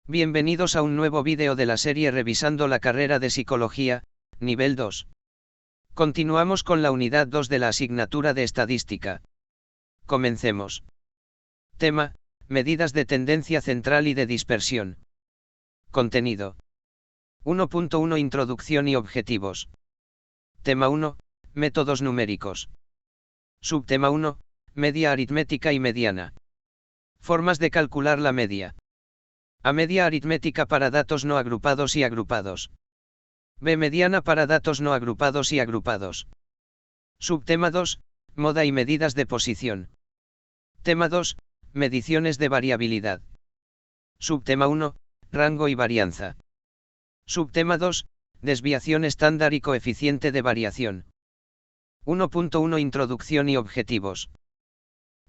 Bienvenidos a un nuevo vídeo de la serie Revisando la carrera de Psicología, nivel 2. Continuamos con la unidad 2 de la asignatura de Estadística. Comencemos. Tema: medidas de tendencia central y de dispersión. Contenido. 1.1 Introducción y objetivos. Tema 1, métodos numéricos. Subtema 1, media aritmética y mediana. Formas de calcular la media. A media aritmética para datos no agrupados y agrupados. B mediana para datos no agrupados y agrupados. Subtema 2, moda y medidas de posición. Tema 2, mediciones de variabilidad. Subtema 1, rango y varianza. Subtema 2, desviación estándar y coeficiente de variación. 1.1 Introducción y objetivos.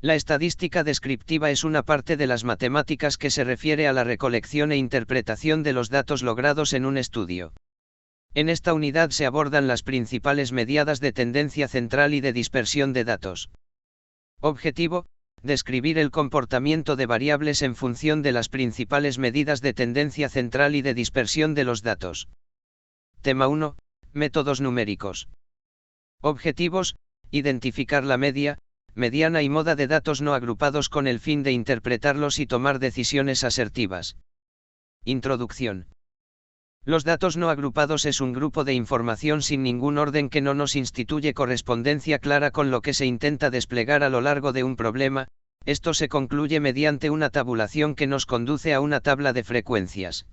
La estadística descriptiva es una parte de las matemáticas que se refiere a la recolección e interpretación de los datos logrados en un estudio. En esta unidad se abordan las principales medidas de tendencia central y de dispersión de datos. Objetivo: describir el comportamiento de variables en función de las principales medidas de tendencia central y de dispersión de los datos. Tema 1, métodos numéricos. Objetivos: identificar la media, mediana y moda de datos no agrupados con el fin de interpretarlos y tomar decisiones asertivas. Introducción. Los datos no agrupados es un grupo de información sin ningún orden que no nos instituye correspondencia clara con lo que se intenta desplegar a lo largo de un problema. Esto se concluye mediante una tabulación que nos conduce a una tabla de frecuencias.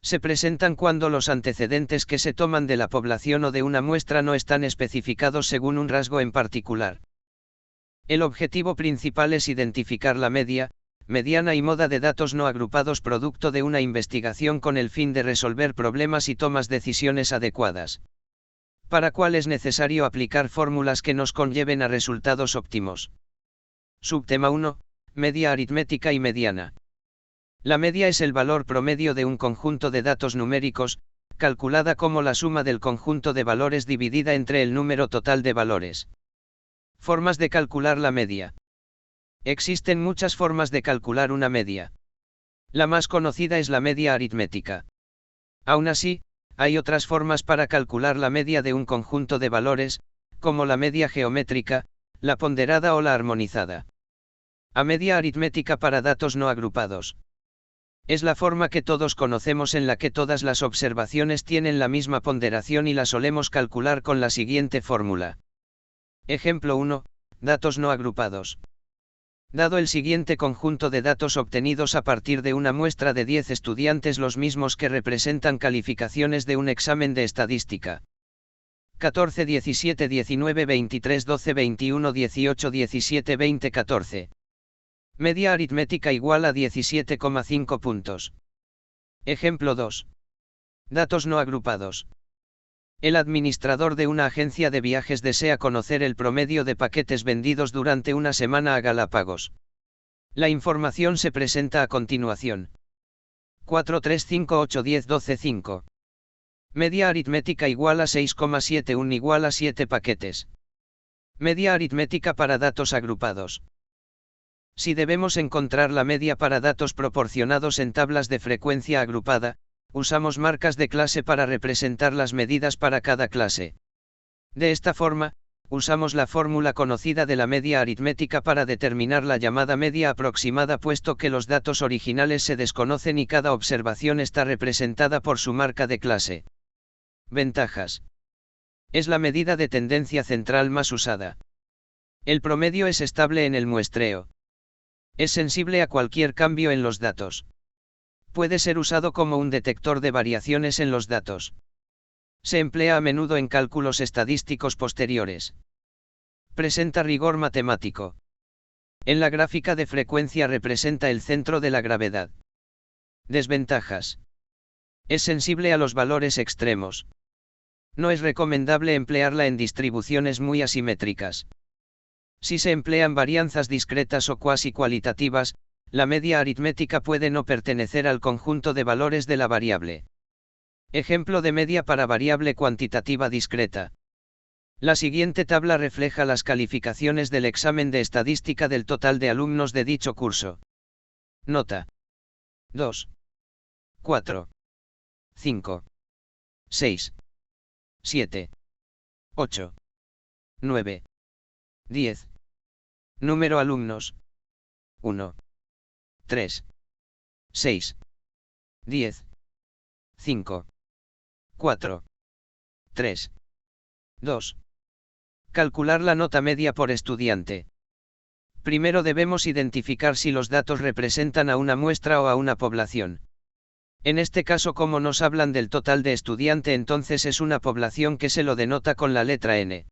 Se presentan cuando los antecedentes que se toman de la población o de una muestra no están especificados según un rasgo en particular. El objetivo principal es identificar la media, mediana y moda de datos no agrupados producto de una investigación con el fin de resolver problemas y tomas decisiones adecuadas. Para cual es necesario aplicar fórmulas que nos conlleven a resultados óptimos. Subtema 1, media aritmética y mediana. La media es el valor promedio de un conjunto de datos numéricos, calculada como la suma del conjunto de valores dividida entre el número total de valores. Formas de calcular la media. Existen muchas formas de calcular una media. La más conocida es la media aritmética. Aún así, hay otras formas para calcular la media de un conjunto de valores, como la media geométrica, la ponderada o la armonizada. A media aritmética para datos no agrupados. Es la forma que todos conocemos en la que todas las observaciones tienen la misma ponderación y la solemos calcular con la siguiente fórmula. Ejemplo 1, datos no agrupados. Dado el siguiente conjunto de datos obtenidos a partir de una muestra de 10 estudiantes, los mismos que representan calificaciones de un examen de estadística. 14, 17, 19, 23, 12, 21, 18, 17, 20, 14. Media aritmética igual a 17,5 puntos. Ejemplo 2. Datos no agrupados. El administrador de una agencia de viajes desea conocer el promedio de paquetes vendidos durante una semana a Galápagos. La información se presenta a continuación. 4, 3, 5, 8, 10, 12, 5. Media aritmética igual a 6,71 igual a 7 paquetes. Media aritmética para datos agrupados. Si debemos encontrar la media para datos proporcionados en tablas de frecuencia agrupada, usamos marcas de clase para representar las medidas para cada clase. De esta forma, usamos la fórmula conocida de la media aritmética para determinar la llamada media aproximada, puesto que los datos originales se desconocen y cada observación está representada por su marca de clase. Ventajas. Es la medida de tendencia central más usada. El promedio es estable en el muestreo. Es sensible a cualquier cambio en los datos. Puede ser usado como un detector de variaciones en los datos. Se emplea a menudo en cálculos estadísticos posteriores. Presenta rigor matemático. En la gráfica de frecuencia representa el centro de la gravedad. Desventajas. Es sensible a los valores extremos. No es recomendable emplearla en distribuciones muy asimétricas. Si se emplean varianzas discretas o cuasi cualitativas, la media aritmética puede no pertenecer al conjunto de valores de la variable. Ejemplo de media para variable cuantitativa discreta. La siguiente tabla refleja las calificaciones del examen de estadística del total de alumnos de dicho curso. Nota. 2. 4, 5, 6, 7, 8, 9, 10. Número alumnos: 1, 3, 6, 10, 5, 4, 3, 2. Calcular la nota media por estudiante. Primero debemos identificar si los datos representan a una muestra o a una población. En este caso, como nos hablan del total de estudiante, entonces es una población que se lo denota con la letra N.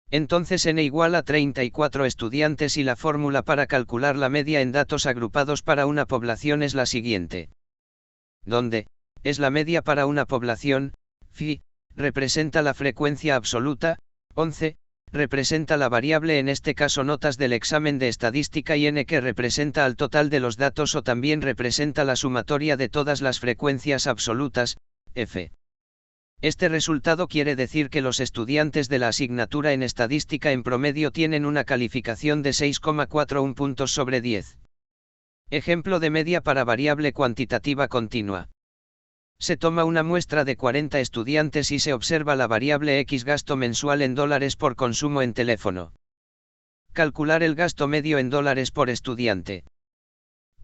Entonces n igual a 34 estudiantes y la fórmula para calcular la media en datos agrupados para una población es la siguiente. Donde es la media para una población, phi representa la frecuencia absoluta, 11 representa la variable, en este caso notas del examen de estadística, y n que representa al total de los datos o también representa la sumatoria de todas las frecuencias absolutas, f. Este resultado quiere decir que los estudiantes de la asignatura en estadística en promedio tienen una calificación de 6,41 puntos sobre 10. Ejemplo de media para variable cuantitativa continua. Se toma una muestra de 40 estudiantes y se observa la variable X, gasto mensual en dólares por consumo en teléfono. Calcular el gasto medio en dólares por estudiante.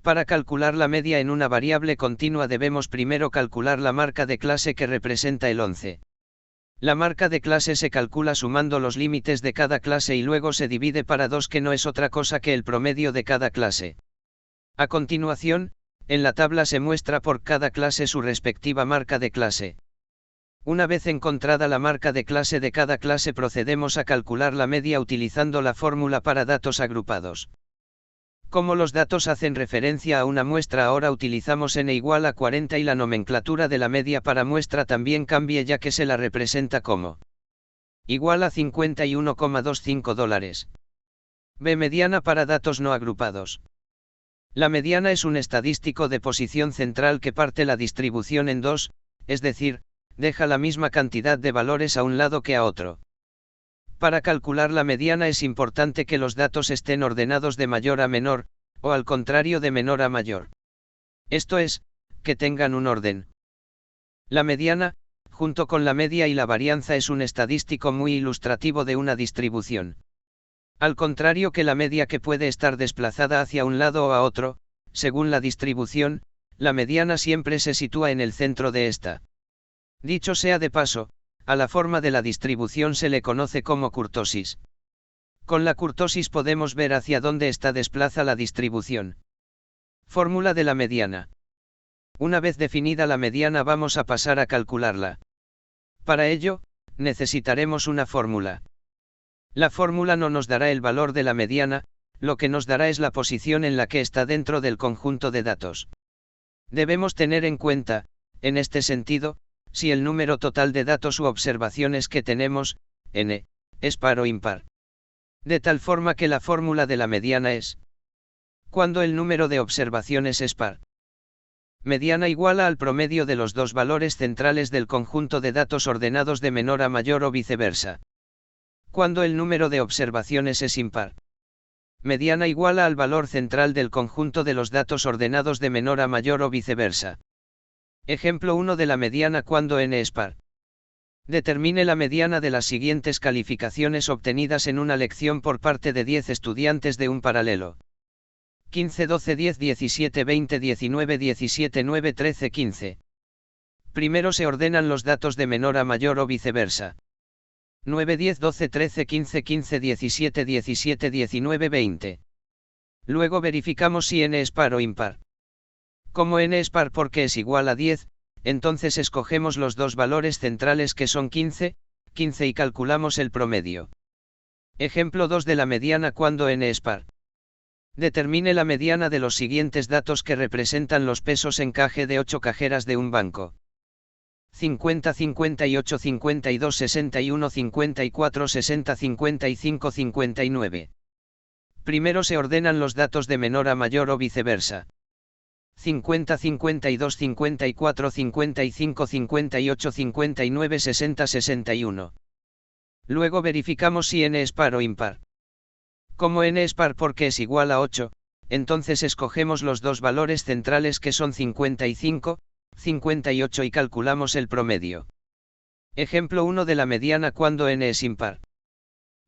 Para calcular la media en una variable continua debemos primero calcular la marca de clase que representa el 11. La marca de clase se calcula sumando los límites de cada clase y luego se divide para 2, que no es otra cosa que el promedio de cada clase. A continuación, en la tabla se muestra por cada clase su respectiva marca de clase. Una vez encontrada la marca de clase de cada clase, procedemos a calcular la media utilizando la fórmula para datos agrupados. Como los datos hacen referencia a una muestra, ahora utilizamos n igual a 40 y la nomenclatura de la media para muestra también cambia, ya que se la representa como igual a 51,25 dólares. B. Mediana para datos no agrupados. La mediana es un estadístico de posición central que parte la distribución en dos, es decir, deja la misma cantidad de valores a un lado que a otro. Para calcular la mediana es importante que los datos estén ordenados de mayor a menor, o al contrario de menor a mayor. Esto es, que tengan un orden. La mediana, junto con la media y la varianza, es un estadístico muy ilustrativo de una distribución. Al contrario que la media, que puede estar desplazada hacia un lado o a otro, según la distribución, la mediana siempre se sitúa en el centro de esta. Dicho sea de paso, a la forma de la distribución se le conoce como kurtosis. Con la kurtosis podemos ver hacia dónde está desplaza la distribución. Fórmula de la mediana. Una vez definida la mediana, vamos a pasar a calcularla. Para ello, necesitaremos una fórmula. La fórmula no nos dará el valor de la mediana, lo que nos dará es la posición en la que está dentro del conjunto de datos. Debemos tener en cuenta, en este sentido, si el número total de datos u observaciones que tenemos, n, es par o impar. De tal forma que la fórmula de la mediana es: cuando el número de observaciones es par, mediana iguala al promedio de los dos valores centrales del conjunto de datos ordenados de menor a mayor o viceversa. Cuando el número de observaciones es impar, mediana iguala al valor central del conjunto de los datos ordenados de menor a mayor o viceversa. Ejemplo 1 de la mediana cuando n es par. Determine la mediana de las siguientes calificaciones obtenidas en una lección por parte de 10 estudiantes de un paralelo: 15, 12, 10, 17, 20, 19, 17, 9, 13, 15. Primero se ordenan los datos de menor a mayor o viceversa: 9, 10, 12, 13, 15, 15, 17, 17, 19, 20. Luego verificamos si n es par o impar. Como n es par porque es igual a 10, entonces escogemos los dos valores centrales que son 15, 15 y calculamos el promedio. Ejemplo 2 de la mediana cuando n es par. Determine la mediana de los siguientes datos que representan los pesos encaje de 8 cajeras de un banco: 50, 58, 52, 61, 54, 60, 55, 59. Primero se ordenan los datos de menor a mayor o viceversa: 50, 52, 54, 55, 58, 59, 60, 61. Luego verificamos si n es par o impar. Como n es par porque es igual a 8, entonces escogemos los dos valores centrales que son 55, 58 y calculamos el promedio. Ejemplo 1 de la mediana cuando n es impar.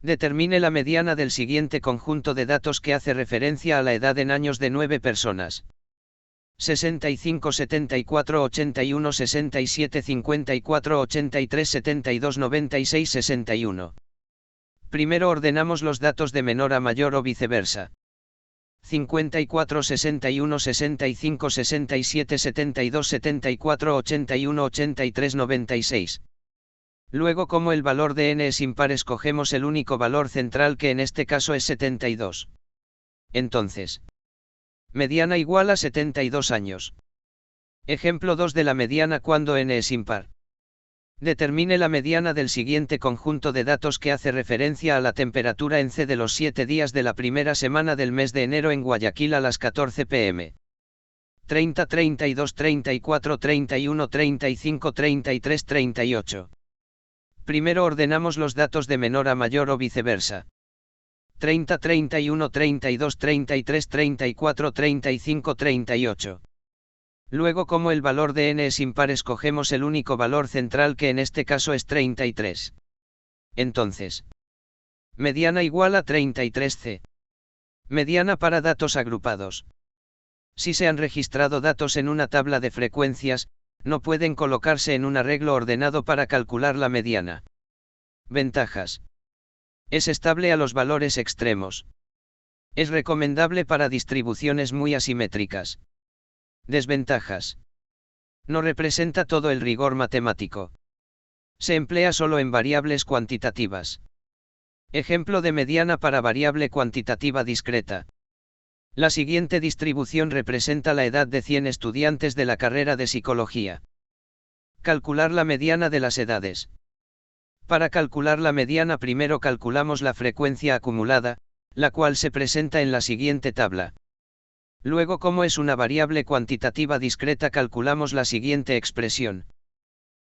Determine la mediana del siguiente conjunto de datos que hace referencia a la edad en años de 9 personas. 65, 74, 81, 67, 54, 83, 72, 96, 61. Primero ordenamos los datos de menor a mayor o viceversa. 54, 61, 65, 67, 72, 74, 81, 83, 96. Luego, como el valor de n es impar, escogemos el único valor central, que en este caso es 72. Entonces, mediana igual a 72 años. Ejemplo 2 de la mediana cuando n es impar. Determine la mediana del siguiente conjunto de datos que hace referencia a la temperatura en C de los 7 días de la primera semana del mes de enero en Guayaquil a las 14 pm. 30, 32, 34, 31, 35, 33, 38. Primero ordenamos los datos de menor a mayor o viceversa. 30, 31, 32, 33, 34, 35, 38. Luego, como el valor de n es impar, escogemos el único valor central, que en este caso es 33. Entonces, mediana igual a 33c. Mediana para datos agrupados. Si se han registrado datos en una tabla de frecuencias, no pueden colocarse en un arreglo ordenado para calcular la mediana. Ventajas. Es estable a los valores extremos. Es recomendable para distribuciones muy asimétricas. Desventajas. No representa todo el rigor matemático. Se emplea solo en variables cuantitativas. Ejemplo de mediana para variable cuantitativa discreta. La siguiente distribución representa la edad de 100 estudiantes de la carrera de psicología. Calcular la mediana de las edades. Para calcular la mediana, primero calculamos la frecuencia acumulada, la cual se presenta en la siguiente tabla. Luego, como es una variable cuantitativa discreta, calculamos la siguiente expresión.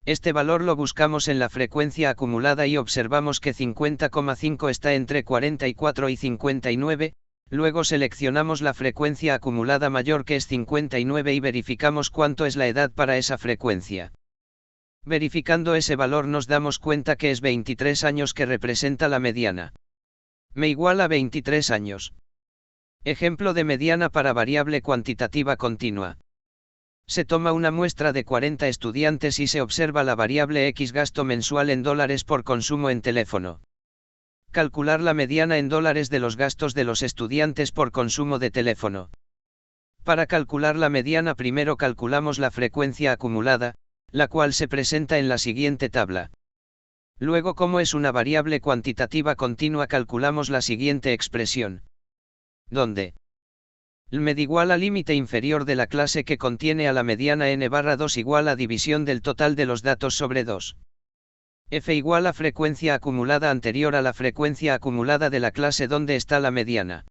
Este valor lo buscamos en la frecuencia acumulada y observamos que 50,5 está entre 44 y 59, luego seleccionamos la frecuencia acumulada mayor, que es 59, y verificamos cuánto es la edad para esa frecuencia. Verificando ese valor nos damos cuenta que es 23 años, que representa la mediana. Me igual a 23 años. Ejemplo de mediana para variable cuantitativa continua. Se toma una muestra de 40 estudiantes y se observa la variable X, gasto mensual en dólares por consumo en teléfono. Calcular la mediana en dólares de los gastos de los estudiantes por consumo de teléfono. Para calcular la mediana, primero calculamos la frecuencia acumulada, la cual se presenta en la siguiente tabla. Luego, como es una variable cuantitativa continua, calculamos la siguiente expresión. Donde med igual a límite inferior de la clase que contiene a la mediana n/2 igual a división del total de los datos sobre 2. F igual a frecuencia acumulada anterior a la frecuencia acumulada de la clase donde está la mediana.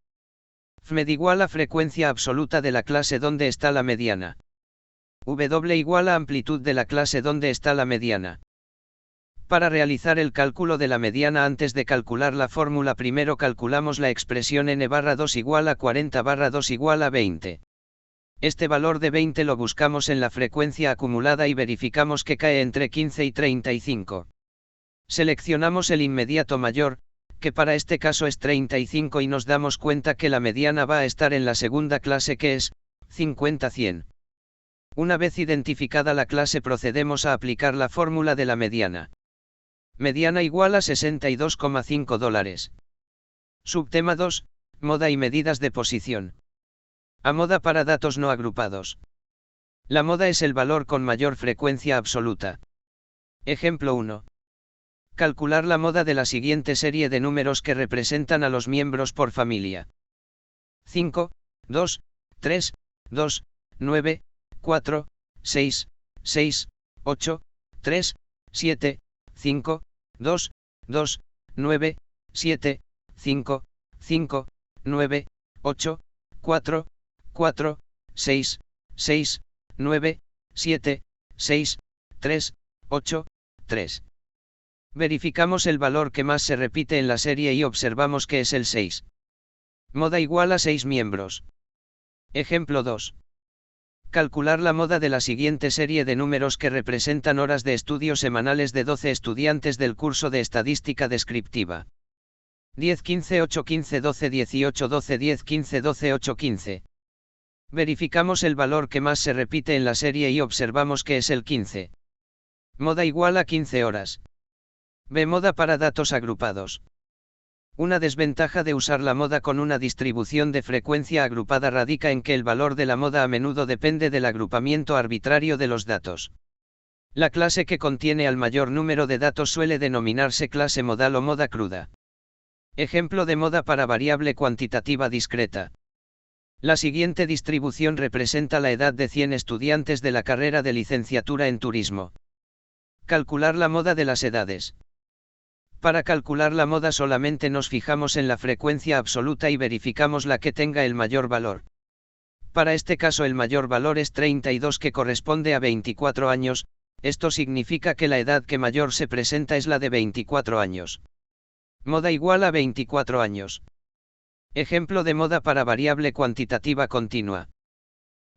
Fmed igual a frecuencia absoluta de la clase donde está la mediana. W igual a amplitud de la clase donde está la mediana. Para realizar el cálculo de la mediana, antes de calcular la fórmula, primero calculamos la expresión n/2 igual a 40/2 igual a 20. Este valor de 20 lo buscamos en la frecuencia acumulada y verificamos que cae entre 15 y 35. Seleccionamos el inmediato mayor, que para este caso es 35, y nos damos cuenta que la mediana va a estar en la segunda clase, que es 50-100. Una vez identificada la clase, procedemos a aplicar la fórmula de la mediana. Mediana igual a $62,5. Subtema 2, moda y medidas de posición. A moda para datos no agrupados. La moda es el valor con mayor frecuencia absoluta. Ejemplo 1. Calcular la moda de la siguiente serie de números que representan a los miembros por familia. 5, 2, 3, 2, 9, 4, 6, 6, 8, 3, 7, 5, 2, 2, 9, 7, 5, 5, 9, 8, 4, 4, 6, 6, 9, 7, 6, 3, 8, 3. Verificamos el valor que más se repite en la serie y observamos que es el 6. Moda igual a 6 miembros. Ejemplo 2. Calcular la moda de la siguiente serie de números que representan horas de estudio semanales de 12 estudiantes del curso de estadística descriptiva. 10, 15, 8, 15, 12, 18, 12, 10, 15, 12, 8, 15. Verificamos el valor que más se repite en la serie y observamos que es el 15. Moda igual a 15 horas. B. Moda para datos agrupados. Una desventaja de usar la moda con una distribución de frecuencia agrupada radica en que el valor de la moda a menudo depende del agrupamiento arbitrario de los datos. La clase que contiene al mayor número de datos suele denominarse clase modal o moda cruda. Ejemplo de moda para variable cuantitativa discreta. La siguiente distribución representa la edad de 100 estudiantes de la carrera de licenciatura en turismo. Calcular la moda de las edades. Para calcular la moda solamente nos fijamos en la frecuencia absoluta y verificamos la que tenga el mayor valor. Para este caso el mayor valor es 32, que corresponde a 24 años, esto significa que la edad que mayor se presenta es la de 24 años. Moda igual a 24 años. Ejemplo de moda para variable cuantitativa continua.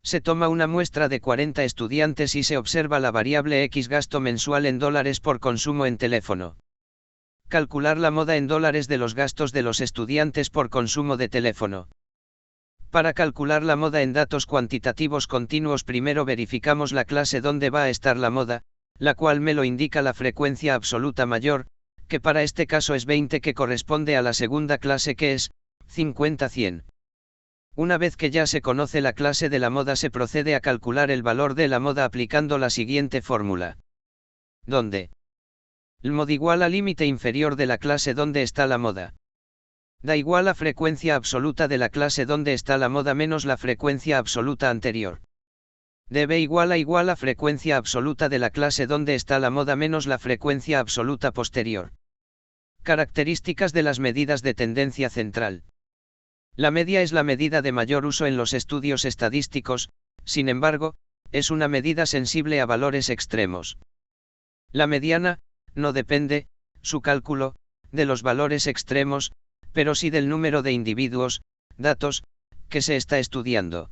Se toma una muestra de 40 estudiantes y se observa la variable X gasto mensual en dólares por consumo en teléfono. Calcular la moda en dólares de los gastos de los estudiantes por consumo de teléfono. Para calcular la moda en datos cuantitativos continuos, primero verificamos la clase donde va a estar la moda, la cual me lo indica la frecuencia absoluta mayor, que para este caso es 20, que corresponde a la segunda clase, que es 50-100. Una vez que ya se conoce la clase de la moda, se procede a calcular el valor de la moda aplicando la siguiente fórmula. Donde el mod igual a límite inferior de la clase donde está la moda. Da igual a frecuencia absoluta de la clase donde está la moda menos la frecuencia absoluta anterior. Db igual a frecuencia absoluta de la clase donde está la moda menos la frecuencia absoluta posterior. Características de las medidas de tendencia central. La media es la medida de mayor uso en los estudios estadísticos, sin embargo, es una medida sensible a valores extremos. La mediana no depende, su cálculo, de los valores extremos, pero sí del número de individuos, datos, que se está estudiando.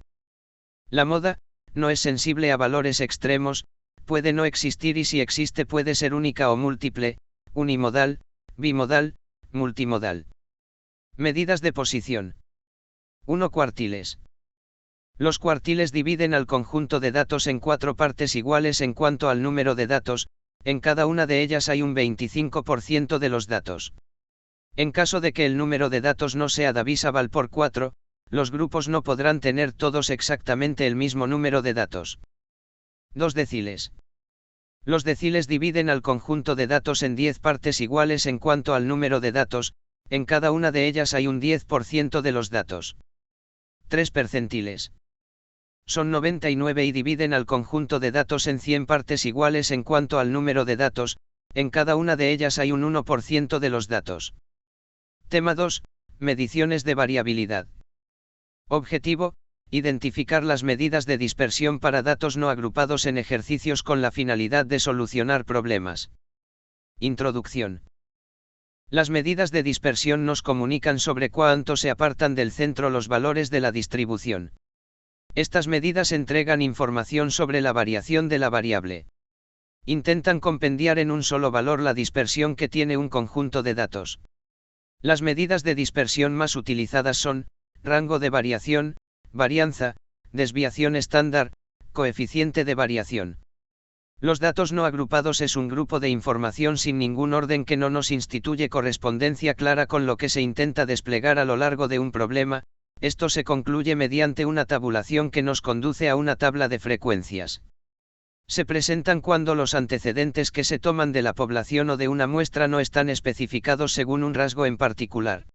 La moda no es sensible a valores extremos, puede no existir y si existe puede ser única o múltiple, unimodal, bimodal, multimodal. Medidas de posición. 1. Cuartiles. Los cuartiles dividen al conjunto de datos en 4 partes iguales en cuanto al número de datos. En cada una de ellas hay un 25% de los datos. En caso de que el número de datos no sea divisible por 4, los grupos no podrán tener todos exactamente el mismo número de datos. 2 deciles. Los deciles dividen al conjunto de datos en 10 partes iguales en cuanto al número de datos, en cada una de ellas hay un 10% de los datos. 3 percentiles. Son 99 y dividen al conjunto de datos en 100 partes iguales en cuanto al número de datos, en cada una de ellas hay un 1% de los datos. Tema 2. Mediciones de variabilidad. Objetivo: identificar las medidas de dispersión para datos no agrupados en ejercicios con la finalidad de solucionar problemas. Introducción. Las medidas de dispersión nos comunican sobre cuánto se apartan del centro los valores de la distribución. Estas medidas entregan información sobre la variación de la variable. Intentan compendiar en un solo valor la dispersión que tiene un conjunto de datos. Las medidas de dispersión más utilizadas son rango de variación, varianza, desviación estándar, coeficiente de variación. Los datos no agrupados es un grupo de información sin ningún orden que no nos instituye correspondencia clara con lo que se intenta desplegar a lo largo de un problema. Esto se concluye mediante una tabulación que nos conduce a una tabla de frecuencias. Se presentan cuando los antecedentes que se toman de la población o de una muestra no están especificados según un rasgo en particular.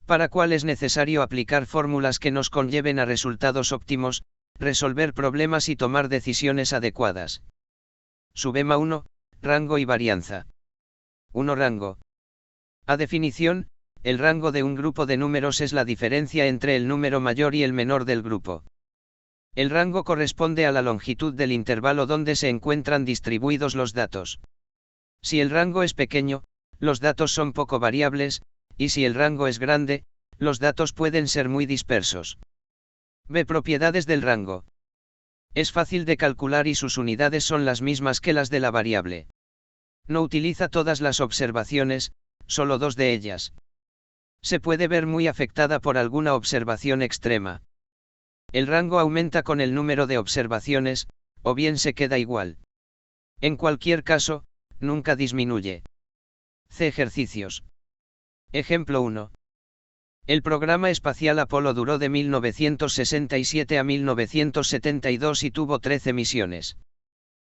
Para cual es necesario aplicar fórmulas que nos conlleven a resultados óptimos, resolver problemas y tomar decisiones adecuadas. Subema 1, rango y varianza. 1. Rango. A definición: el rango de un grupo de números es la diferencia entre el número mayor y el menor del grupo. El rango corresponde a la longitud del intervalo donde se encuentran distribuidos los datos. Si el rango es pequeño, los datos son poco variables, y si el rango es grande, los datos pueden ser muy dispersos. B. Propiedades del rango. Es fácil de calcular y sus unidades son las mismas que las de la variable. No utiliza todas las observaciones, solo dos de ellas. Se puede ver muy afectada por alguna observación extrema. El rango aumenta con el número de observaciones, o bien se queda igual. En cualquier caso, nunca disminuye. C. Ejercicios. Ejemplo 1. El programa espacial Apolo duró de 1967 a 1972 y tuvo 13 misiones.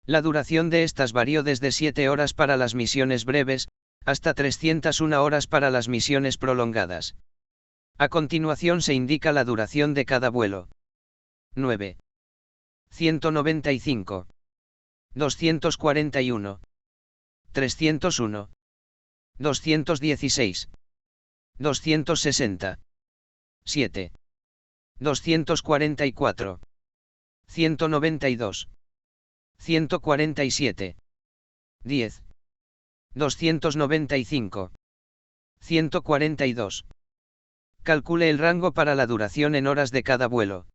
La duración de estas varió desde 7 horas para las misiones breves, hasta 301 horas para las misiones prolongadas. A continuación se indica la duración de cada vuelo. 9. 195. 241. 301. 216. 260. 7. 244. 192. 147. 10. 295. 142. Calcule el rango para la duración en horas de cada vuelo.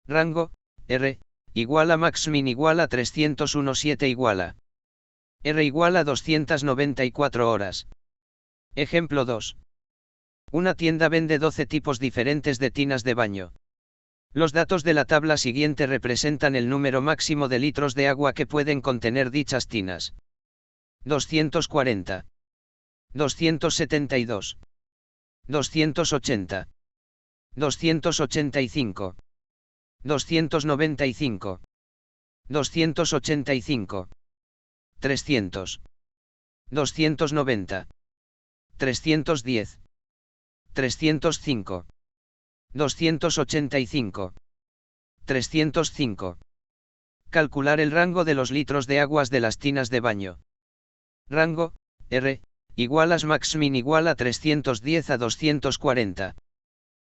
Rango, R, igual a max/min igual a 301,7 igual a R igual a 294 horas. Ejemplo 2. Una tienda vende 12 tipos diferentes de tinas de baño. Los datos de la tabla siguiente representan el número máximo de litros de agua que pueden contener dichas tinas. 240. 272. 280. 285. 295. 285. 300. 290. 310. 305. 285. 305. Calcular el rango de los litros de aguas de las tinas de baño. Rango, R, igual a max/min igual a 310 a 240.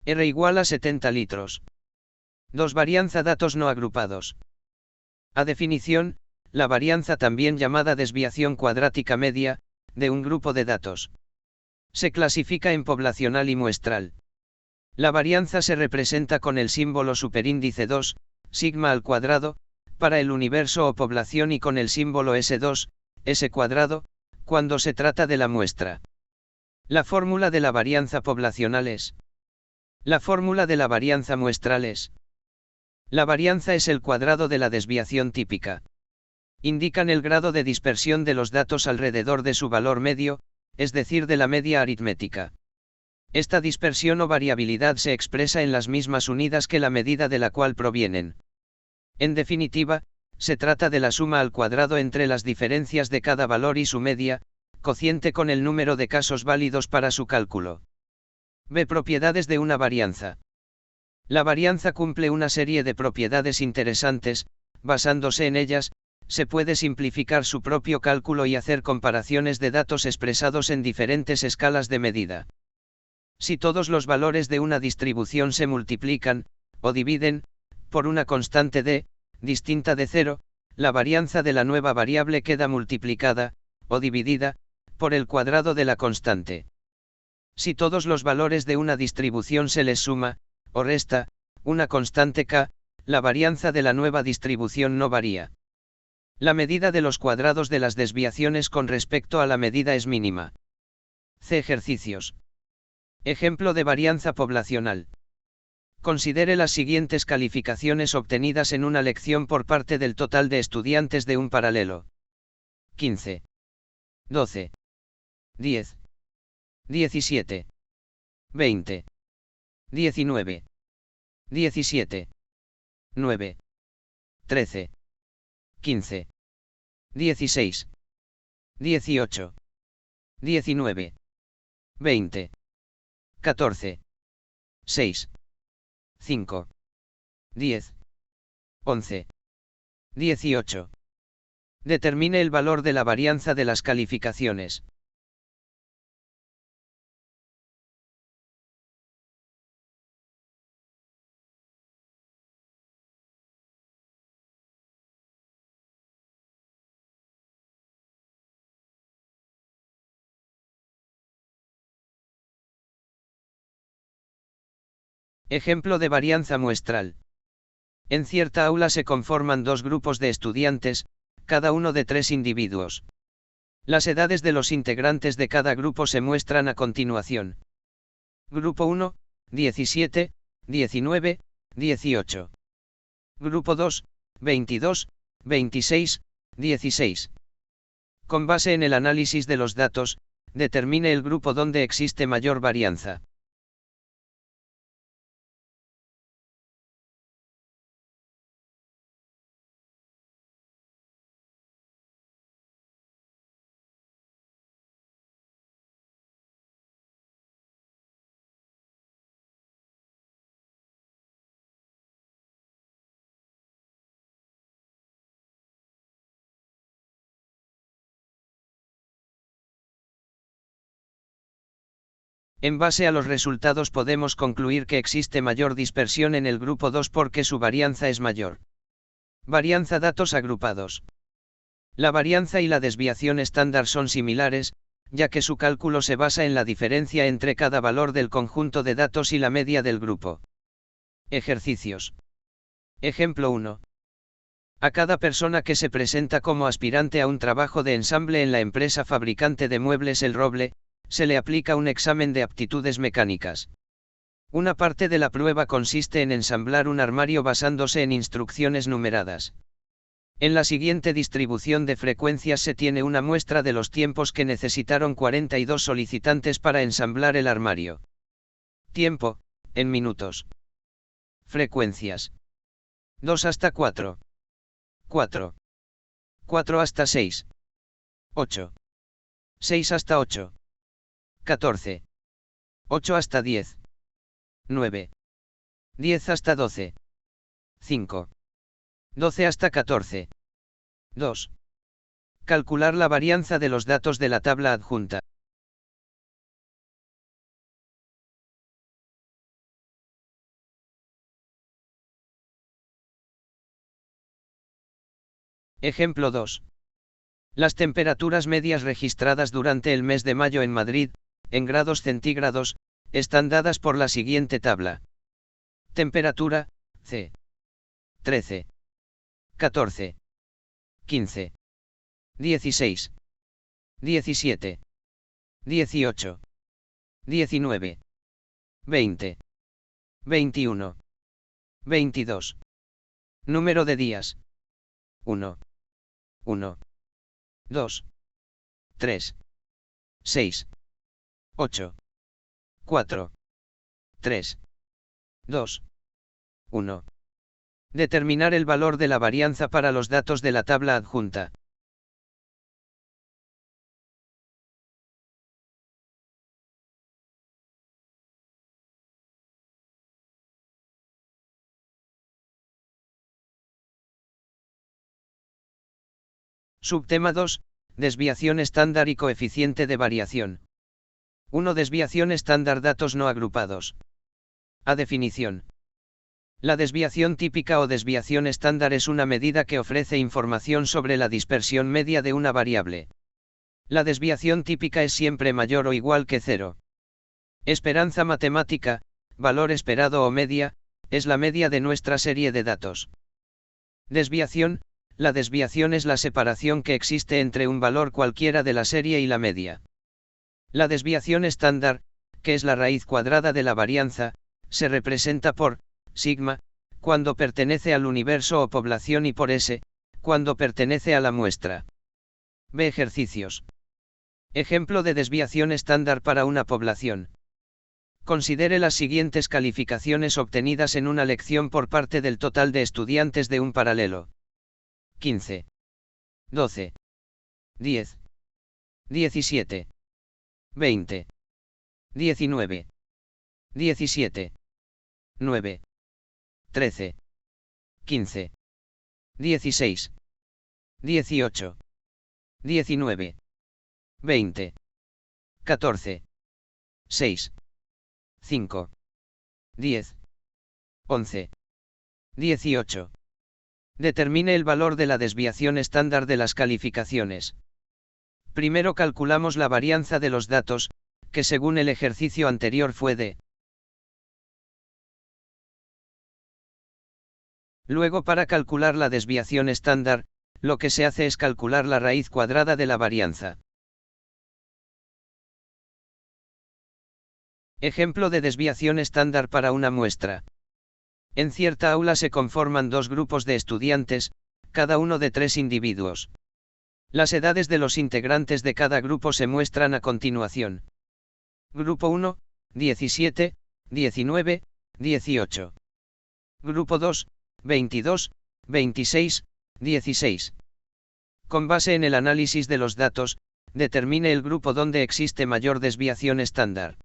R igual a 70 litros. 2. Varianza datos no agrupados. A definición, la varianza también llamada desviación cuadrática media, de un grupo de datos. Se clasifica en poblacional y muestral. La varianza se representa con el símbolo superíndice 2, sigma al cuadrado, para el universo o población y con el símbolo S2, S cuadrado, cuando se trata de la muestra. La fórmula de la varianza poblacional es. La fórmula de la varianza muestral es. La varianza es el cuadrado de la desviación típica. Indican el grado de dispersión de los datos alrededor de su valor medio, es decir, de la media aritmética. Esta dispersión o variabilidad se expresa en las mismas unidas que la medida de la cual provienen. En definitiva, se trata de la suma al cuadrado entre las diferencias de cada valor y su media, cociente con el número de casos válidos para su cálculo. B. Propiedades de una varianza. La varianza cumple una serie de propiedades interesantes, basándose en ellas, se puede simplificar su propio cálculo y hacer comparaciones de datos expresados en diferentes escalas de medida. Si todos los valores de una distribución se multiplican, o dividen, por una constante d, distinta de 0, la varianza de la nueva variable queda multiplicada, o dividida, por el cuadrado de la constante. Si todos los valores de una distribución se les suma, o resta, una constante k, la varianza de la nueva distribución no varía. La medida de los cuadrados de las desviaciones con respecto a la medida es mínima. C. Ejercicios. Ejemplo de varianza poblacional. Considere las siguientes calificaciones obtenidas en una lección por parte del total de estudiantes de un paralelo. 15. 12. 10. 17. 20. 19. 17. 9. 13. 15. 16. 18. 19. 20. 14. 6. 5. 10. 11. 18. Determine el valor de la varianza de las calificaciones. Ejemplo de varianza muestral. En cierta aula se conforman dos grupos de estudiantes, cada uno de 3 individuos. Las edades de los integrantes de cada grupo se muestran a continuación. Grupo 1, 17, 19, 18. Grupo 2, 22, 26, 16. Con base en el análisis de los datos, determine el grupo donde existe mayor varianza. En base a los resultados podemos concluir que existe mayor dispersión en el grupo 2 porque su varianza es mayor. Varianza datos agrupados. La varianza y la desviación estándar son similares, ya que su cálculo se basa en la diferencia entre cada valor del conjunto de datos y la media del grupo. Ejercicios. Ejemplo 1. A cada persona que se presenta como aspirante a un trabajo de ensamble en la empresa fabricante de muebles El Roble, se le aplica un examen de aptitudes mecánicas. Una parte de la prueba consiste en ensamblar un armario basándose en instrucciones numeradas. En la siguiente distribución de frecuencias se tiene una muestra de los tiempos que necesitaron 42 solicitantes para ensamblar el armario. Tiempo, en minutos. Frecuencias. 2 hasta 4. 4. 4 hasta 6. 8. 6 hasta 8. 14. 8 hasta 10. 9. 10 hasta 12. 5. 12 hasta 14. 2. Calcular la varianza de los datos de la tabla adjunta. Ejemplo 2. Las temperaturas medias registradas durante el mes de mayo en Madrid, en grados centígrados, están dadas por la siguiente tabla. Temperatura, C. 13. 14. 15. 16. 17. 18. 19. 20. 21. 22. Número de días. 1. 1. 2. 3. 6. 8. 4. 3. 2. 1. Determinar el valor de la varianza para los datos de la tabla adjunta. Subtema 2. Desviación estándar y coeficiente de variación. 1. Desviación estándar datos no agrupados. A definición. La desviación típica o desviación estándar es una medida que ofrece información sobre la dispersión media de una variable. La desviación típica es siempre mayor o igual que 0. Esperanza matemática, valor esperado o media, es la media de nuestra serie de datos. Desviación. La desviación es la separación que existe entre un valor cualquiera de la serie y la media. La desviación estándar, que es la raíz cuadrada de la varianza, se representa por sigma, cuando pertenece al universo o población y por s, cuando pertenece a la muestra. Ve ejercicios. Ejemplo de desviación estándar para una población. Considere las siguientes calificaciones obtenidas en una lección por parte del total de estudiantes de un paralelo. 15. 12. 10. 17. 20. 19. 17. 9. 13. 15. 16. 18. 19. 20. 14. 6. 5. 10. 11. 18. Determine el valor de la desviación estándar de las calificaciones. Primero calculamos la varianza de los datos, que según el ejercicio anterior fue de Luego, para calcular la desviación estándar, lo que se hace es calcular la raíz cuadrada de la varianza. Ejemplo de desviación estándar para una muestra. En cierta aula se conforman dos grupos de estudiantes, cada uno de 3 individuos. Las edades de los integrantes de cada grupo se muestran a continuación. Grupo 1, 17, 19, 18. Grupo 2, 22, 26, 16. Con base en el análisis de los datos, determine el grupo donde existe mayor desviación estándar.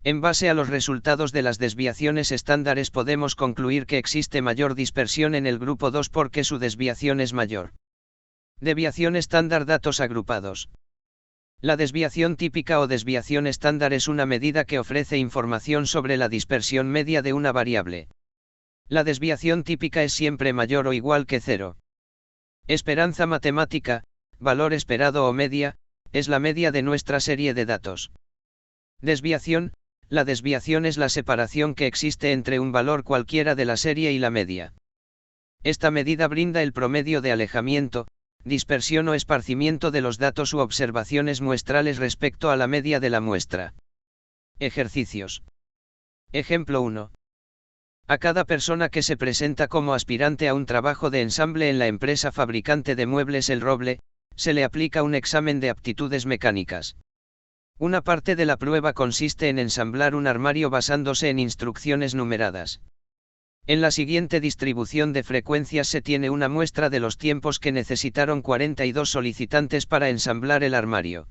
En base a los resultados de las desviaciones estándares podemos concluir que existe mayor dispersión en el grupo 2 porque su desviación es mayor. Desviación estándar, datos agrupados. La desviación típica o desviación estándar es una medida que ofrece información sobre la dispersión media de una variable. La desviación típica es siempre mayor o igual que 0. Esperanza matemática, valor esperado o media, es la media de nuestra serie de datos. Desviación. La desviación es la separación que existe entre un valor cualquiera de la serie y la media. Esta medida brinda el promedio de alejamiento, dispersión o esparcimiento de los datos u observaciones muestrales respecto a la media de la muestra. Ejercicios. Ejemplo 1. A cada persona que se presenta como aspirante a un trabajo de ensamble en la empresa fabricante de muebles El Roble, se le aplica un examen de aptitudes mecánicas. Una parte de la prueba consiste en ensamblar un armario basándose en instrucciones numeradas. En la siguiente distribución de frecuencias se tiene una muestra de los tiempos que necesitaron 42 solicitantes para ensamblar el armario.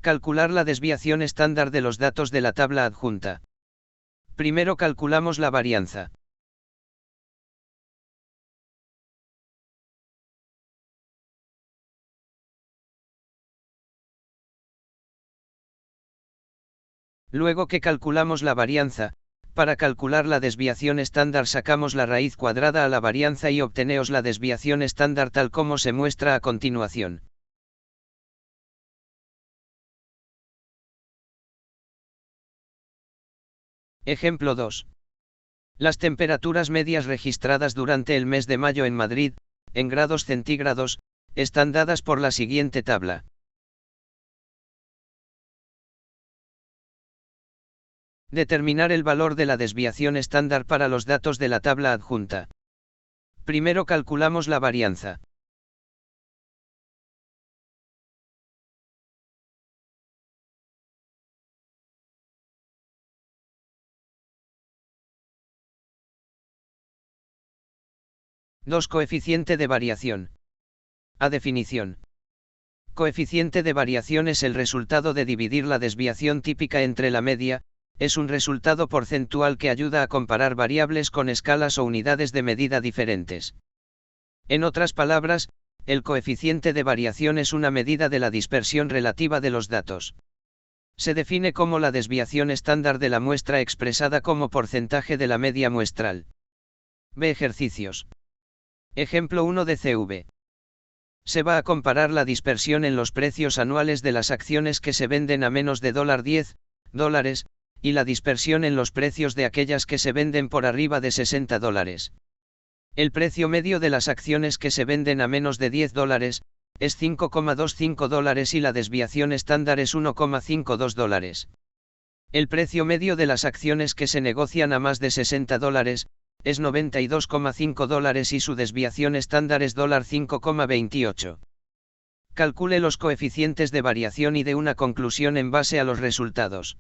Calcular la desviación estándar de los datos de la tabla adjunta. Primero calculamos la varianza. Luego que calculamos la varianza, para calcular la desviación estándar sacamos la raíz cuadrada a la varianza y obtenemos la desviación estándar tal como se muestra a continuación. Ejemplo 2. Las temperaturas medias registradas durante el mes de mayo en Madrid, en grados centígrados, están dadas por la siguiente tabla. Determinar el valor de la desviación estándar para los datos de la tabla adjunta. Primero calculamos la varianza. Coeficiente de variación. A definición. Coeficiente de variación es el resultado de dividir la desviación típica entre la media. Es un resultado porcentual que ayuda a comparar variables con escalas o unidades de medida diferentes. En otras palabras, el coeficiente de variación es una medida de la dispersión relativa de los datos. Se define como la desviación estándar de la muestra expresada como porcentaje de la media muestral. Ve ejercicios. Ejemplo 1 de CV. Se va a comparar la dispersión en los precios anuales de las acciones que se venden a menos de $10, y la dispersión en los precios de aquellas que se venden por arriba de $60. El precio medio de las acciones que se venden a menos de $10 es $5,25 y la desviación estándar es $1,52. El precio medio de las acciones que se negocian a más de $60 es $92,5 y su desviación estándar es $5,28. Calcule los coeficientes de variación y dé una conclusión en base a los resultados.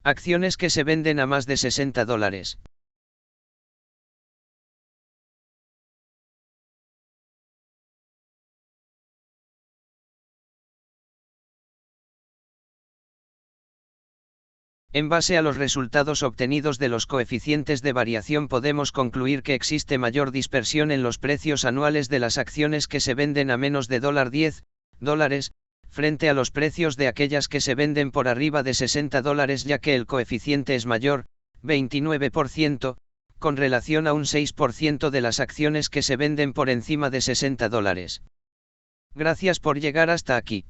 Acciones que se venden a más de $60. En base a los resultados obtenidos de los coeficientes de variación podemos concluir que existe mayor dispersión en los precios anuales de las acciones que se venden a menos de $10, frente a los precios de aquellas que se venden por arriba de $60, ya que el coeficiente es mayor, 29%, con relación a un 6% de las acciones que se venden por encima de $60. Gracias por llegar hasta aquí.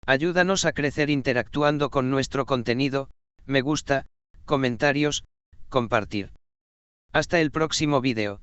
Ayúdanos a crecer interactuando con nuestro contenido, me gusta, comentarios, compartir. Hasta el próximo vídeo.